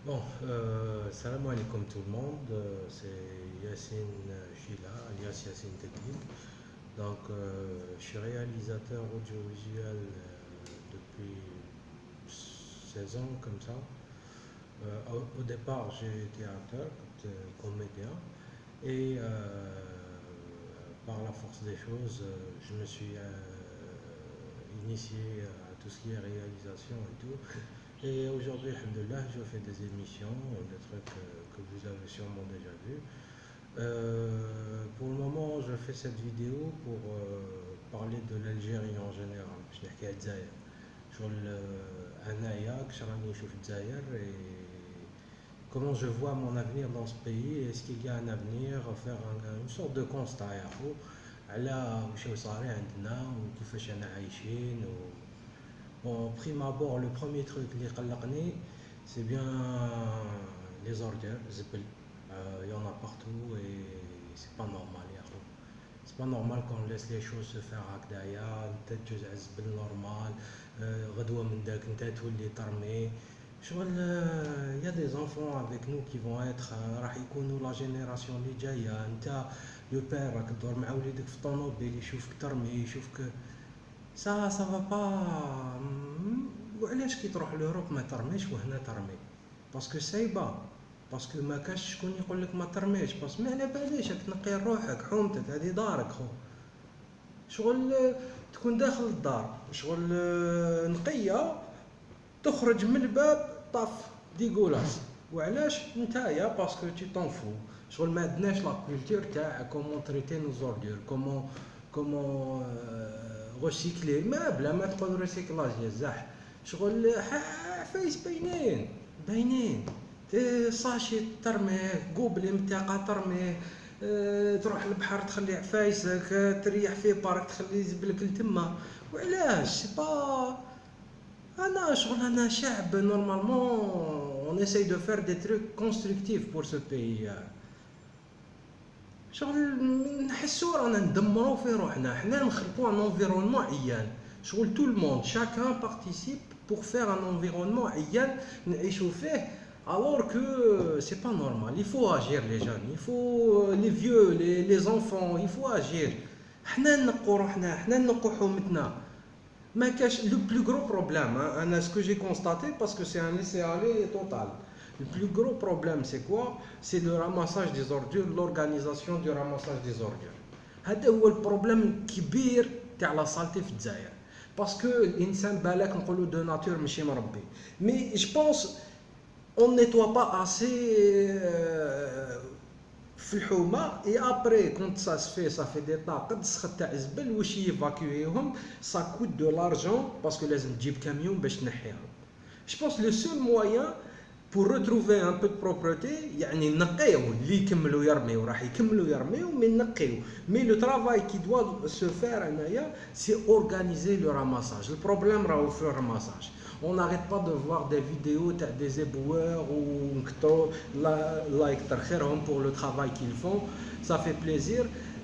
Bon, salam alaikum tout le monde, c'est Yacine Chila, alias Yacine Technique. Je suis réalisateur audiovisuel depuis 16 ans comme ça. Au départ, j'ai été acteur, comédien, et par la force des choses, je me suis initié à tout ce qui est réalisation et tout. Et aujourd'hui, alhamdoulilah, je fais des émissions, des trucs que vous avez sûrement déjà vus. Pour le moment, je fais cette vidéo pour parler de l'Algérie en général. Je نحكي على الجزائر. شغل أنايا كش راني نشوف الجزائر et comment je vois mon avenir dans ce pays. Est-ce qu'il y a un avenir, faire une sorte de constat يا خو على وش صاري عندنا وكيفاش أنا عايشين. Bon, prime abord, le premier truc, les qalaqni, c'est bien les ordures, zbel. Il y en a partout et c'est pas normal. C'est pas normal qu'on laisse les choses se faire هكذايا. انت تجوز على الزبل normal. غدوة من داك انت تولي ترمي. شغل il y a des enfants avec nous qui vont être راح يكونوا la génération اللي جاية. انت le père راك تدور مع وليدك في الطوموبيل يشوفك ترمي يشوفك. Ça va pas. وعلاش كي تروح لوروب ما ترميش وهنا ترمي؟ باسكو سايبه، باسكو ما كاش شكون يقول لك ما ترميش، باسكو ما على باليش راك تنقي روحك حومتك هذه دارك خو. شغل تكون داخل الدار شغل نقيه تخرج من الباب طاف ديغولاس. وعلاش نتايا؟ باسكو تي طونفو. شغل ما عندناش لا كولتور تاع كومون تريتي نو زوردور، كومون غوسيكلي ما بلا ما تقول ريسيكلاج يا زاح. شغل عفايس باينين ساشي ترميه، قوبلي متاقه ترميه، تروح للبحر تخلي عفايسك تريح في بارك تخلي زبلك لتما. وعلاش سي با انا شعب نورمالمون on essaye de faire des trucs constructifs pour ce pays. شغل نحسو رانا ندمرو في روحنا، حنا نخلقو ان انفيرونمون عيان. شغل tout le monde chacun participe pour faire un environnement عيان نعيشو فيه. Alors que c'est pas normal, il faut agir les jeunes, il faut les vieux, les enfants, il faut agir. حنا نقو روحنا، حنا نقو حومتنا. ما كاش le plus gros problème انا ce que j'ai constaté parce que c'est un laisser-aller total. Le plus gros problème c'est quoi? C'est le ramassage des ordures, l'organisation du ramassage des ordures. هذا هو البروبليم كبير تاع لا سالتي في الجزائر. باسكو الانسان بالك نقولوا دو ناتور ماشي مربي. مي جو بونس on nettoie pas assez في الحومه اي ابري كونت سا سفي سا في دي طا قد سخط تاع الزبل واش يفاكيوهم سا كوت دو لارجون باسكو لازم تجيب كاميون باش تنحيهم. جو بونس لو سول موين pour retrouver un peu de propreté يعني نقيو اللي يكملوا يرميو راح يكملوا يرميو مي نقيو. مي لو ترافاي كي دوا سو فير انايا سي اورغانيزي لو راماساج. البروبليم راهو في الراماساج. On n'arrête pas de voir des vidéos des éboueurs ou like خيرهم pour le travail qu'ils font, ça fait plaisir.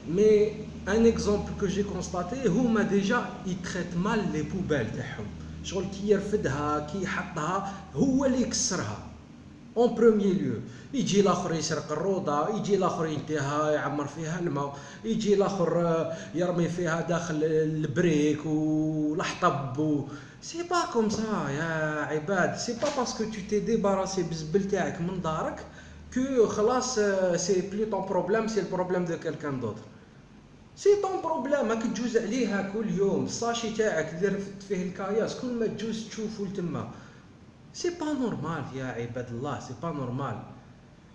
Mais un exemple que j'ai constaté, هما déjà ils traitent mal les poubelles تاعهم. شغل كي يرفدها كي يحطها هو اللي يكسرها en premier lieu. يجي الاخر يسرق الروضه، يجي الاخر ينتيها يعمر فيها الماء، يجي الاخر يرمي فيها داخل البريك والحطب. سي با كوم سا يا عباد. سي با باسكو tu t'es débarrassé بالزبل تاعك من دارك كو خلاص سي بلي طون بروبليم، سي البروبليم دو كالكان دوتر. سي طون بروبليم راك تجوز عليها كل يوم. الساشي تاعك اللي رفدت فيه الكاياس كل ما تجوز تشوفو لتما. سي با نورمال يا عباد الله، سي با نورمال.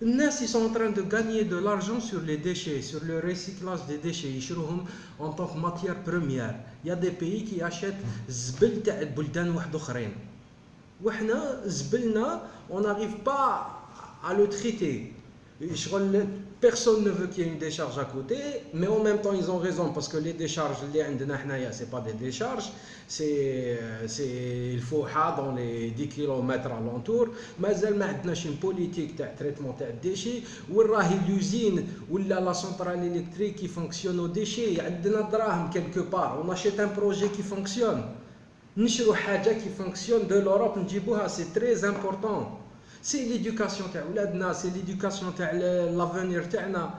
الناس ils sont en train de gagner de l'argent sur les déchets, sur le recyclage des déchets. يشروهم en tant que matière première. Il y a des pays qui achètent الزبل تاع بلدان واحد اخرين. وحنا زبلنا on n'arrive pas à le traiter. Personne ne veut qu'il y ait une décharge à côté, mais en même temps ils ont raison parce que les décharges c'est pas des décharges, c'est il faut dans les 10 km alentour. مازال ما عندناش une politique تاع traitement تاع الديشي. وين راهي l'usine ولا la centrale électrique qui fonctionne aux déchets؟ عندنا دراهم quelque part, on achète un projet qui fonctionne. نشرو حاجه qui fonctionne de l'Europe نجيبوها, c'est très important. C'est l'éducation تاع ولادنا, c'est l'éducation تاع l'avenir تاعنا.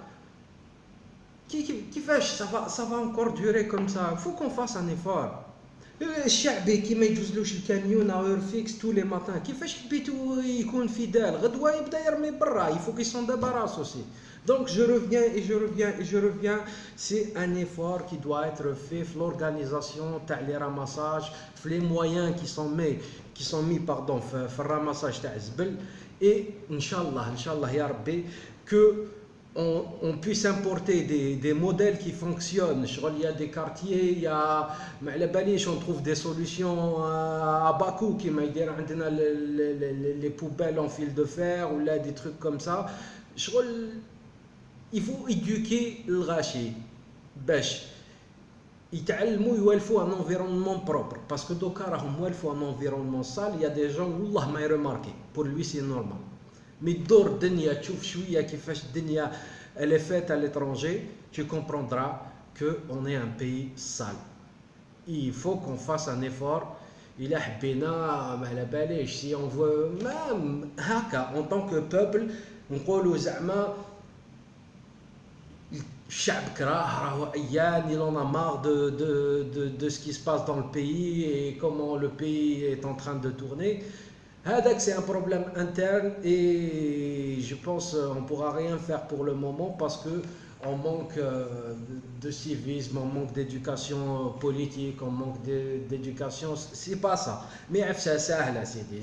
كيفاش ça va encore durer comme ça? Il faut qu'on fasse un effort. الشعبي كي ما يجوزلوش الكاميون اور فيكس تو لي ماتان, كيفاش حبيتو يكون فيدال غدوه يبدا يرمي برا. Il faut qu'ils s'en débarrassent aussi. Donc je reviens, c'est un effort qui doit être fait, l'organisation, les ramassages, les moyens qui sont mis pardon, في الرamassage تاع الزبل. Et Inch'Allah ya Rabbi, que on puisse importer des modèles qui fonctionnent. Il y a des quartiers, on trouve des solutions à bas coût, qui les poubelles en fil de fer ou là, des trucs comme ça. Il faut éduquer le ghachi. Il faut un environnement propre. Parce que il faut un environnement sale. Il y a des gens où Allah m'a remarqué. Pour lui, c'est normal. Mais dehors الدنيا تشوف شويه كيفاش الدنيا elle est faite à l'étranger, tu comprendras que on est un pays sale. Il faut qu'on fasse un effort. Il a حبينا ما على باليش, si on veut même هكا en tant que peuple نقولوا زعما الشعب كراه راهو ايان, il en a marre de ce qui se passe dans le pays et comment le pays est en train de tourner. C'est un problème interne et je pense qu'on ne pourra rien faire pour le moment parce qu'on manque de civisme, on manque d'éducation politique, on manque d'éducation, c'est pas ça. Mais c'est سهلة سيدي,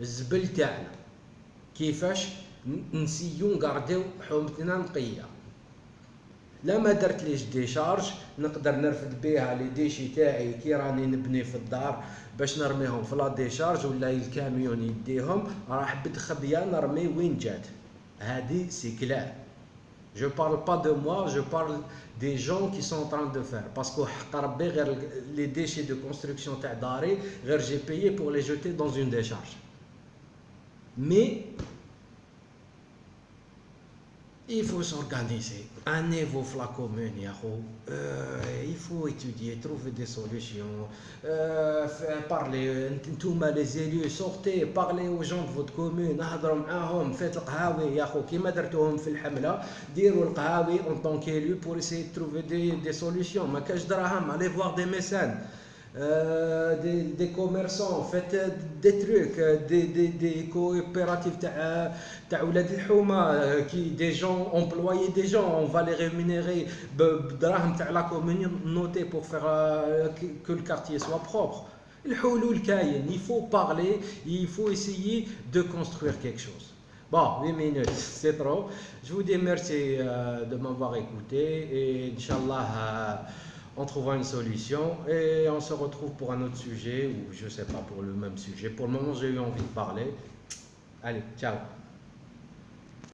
الزبل تاعنا كيفاش نسيو نقرديو حومتنا نقية. لا ما درت ليش ديشارج نقدر نرفد بها لي ديشي تاعي كي راني نبني في الدار باش نرميهم في لا ديشارج ولا الكاميون يديهم, راح بتخبيه نرمي وين جات. هذه سي كلار. Je parle pas de moi, je parle des gens qui sont en train de faire. Parce que حق ربي غير les déchets de construction تاع داري غير j'ai payé pour les jeter dans une décharge. Mais il faut s'organiser. Un niveau la commune, il faut étudier, trouver des solutions, parler. Tous les élus, sortez, parlez aux gens de votre commune, هضروا معاهم, faites القهاوي يا خو كيما درتوهم في الحملة, ديروا القهاوي en tant qu'élu pour essayer de trouver des solutions. ما كاش دراهم, allez voir des mécènes. Des commerçants, faites des trucs, des coopératives des gens, employer des gens, on va les rémunérer, la commune notée pour faire que le quartier soit propre. Il faut parler, il faut essayer de construire quelque chose. Bon, 8 minutes, c'est trop. Je vous dis merci de m'avoir écouté et Inch'Allah, on trouvera une solution et on se retrouve pour un autre sujet ou je sais pas, pour le même sujet. Pour le moment, j'ai eu envie de parler. Allez, ciao.